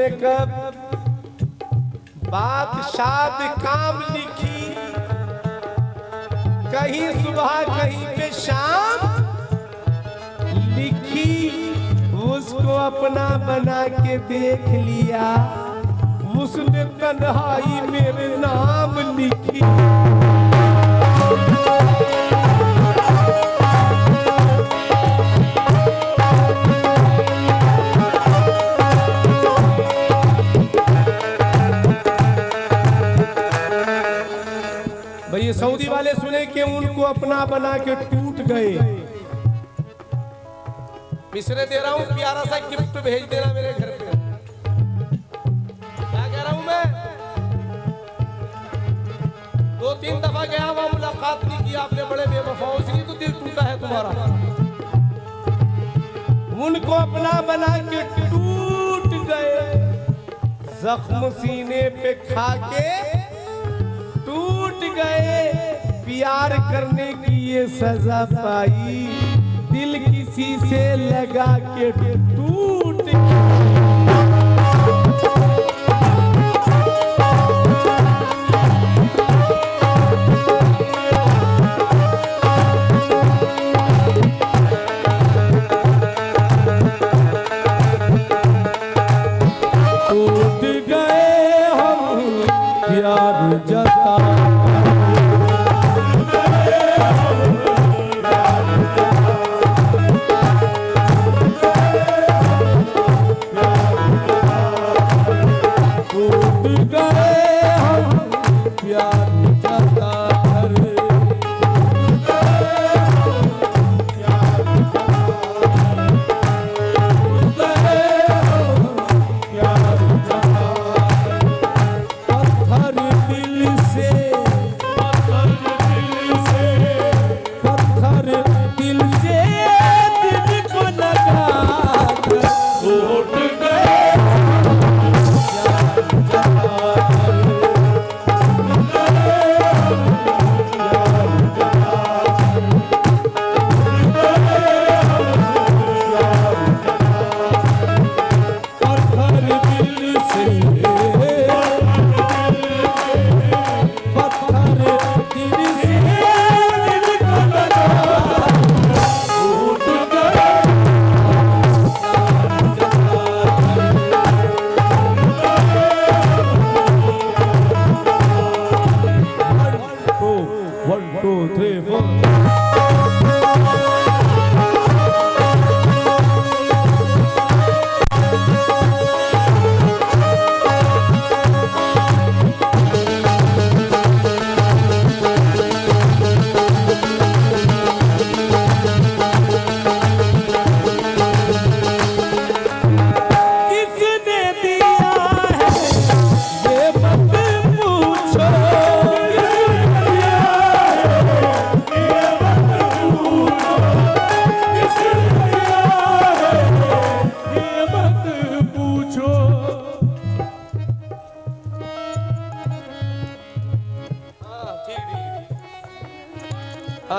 इतने कब बात शाद काम लिखी, कहीं सुबह कहीं पे शाम लिखी, उसको अपना बना के देख लिया, उसने तन्हाई मेरे नाम लिखी। भाई ये सऊदी वाले सुने कि उनको अपना बना के टूट गए। मिसरे दे रहा हूं, प्यारा सा गिफ्ट भेज देना मेरे घर पे। क्या कह रहा हूं मैं? 2-3 दफा गया वहां, मुलाकात नहीं की आपने, बड़े बेवफाओं से, तो दिल टूटा है तुम्हारा। उनको अपना बना के टूट गए, जख्म सीने पे खा के टूट गए। प्यार करने की ये सजा पाई, दिल किसी से लगा के टूट गए हम प्यार जता।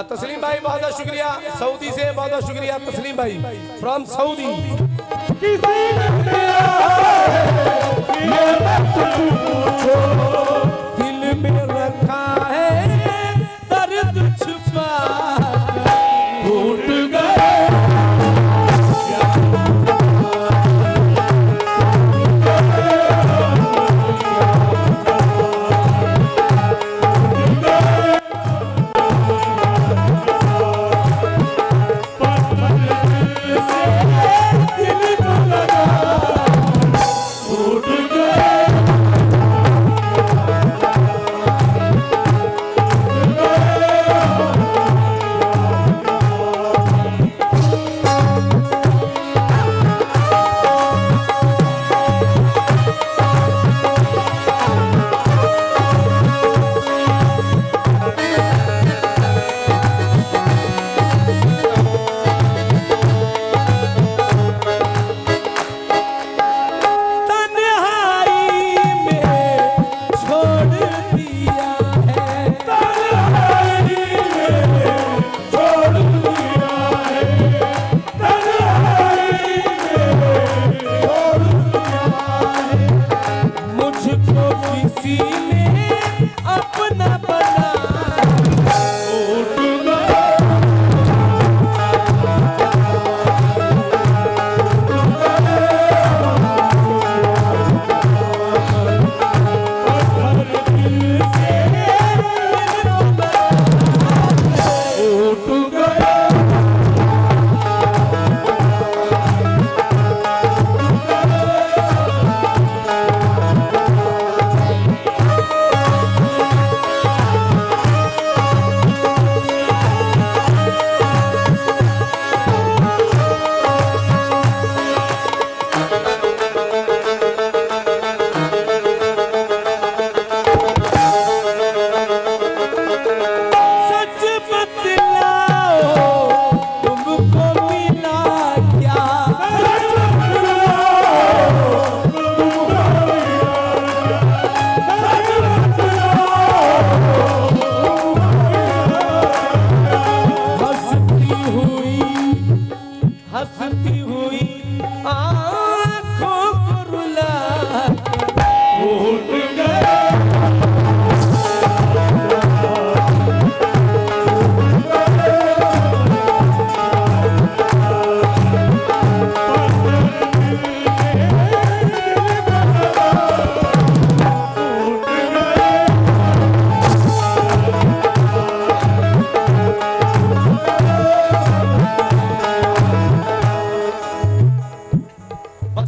तस्लीम भाई बहुत बहुत शुक्रिया, सऊदी से बहुत बहुत शुक्रिया तस्लीम भाई फ्रॉम सऊदी। दिल में रखा है दर्द छुपा, टूट गए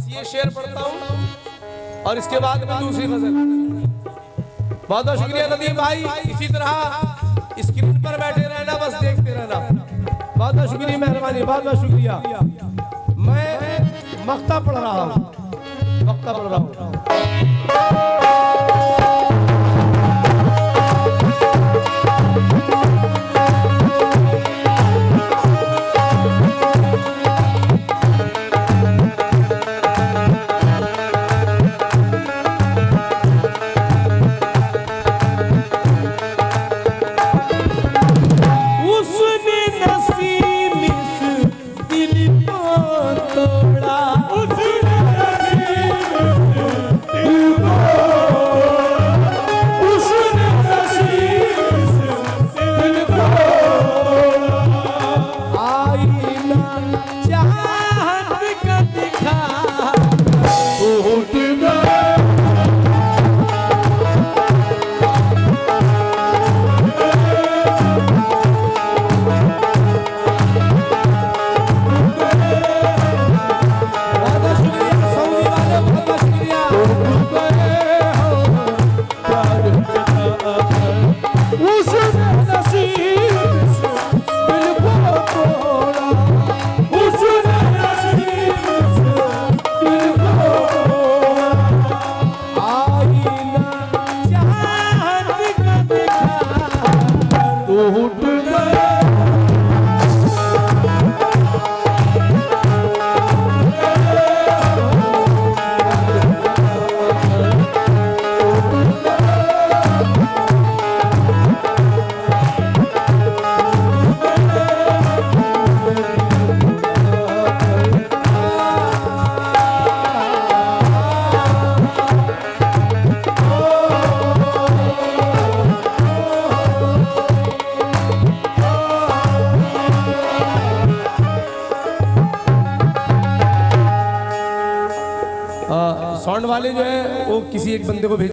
बस ये शेर पढ़ता हूँ और इसके बाद में दूसरी गजल। बहुत बहुत शुक्रिया नदीम भाई, इसी तरह स्क्रीन पर बैठे रहना, बस देखते रहना। बहुत बहुत शुक्रिया, मेहरबानी, बहुत बहुत शुक्रिया। मैं मक्ता पढ़ रहा हूँ, मक्ता पढ़ रहा हूँ। साउंड वाले जो है वो किसी एक बंदे को भेज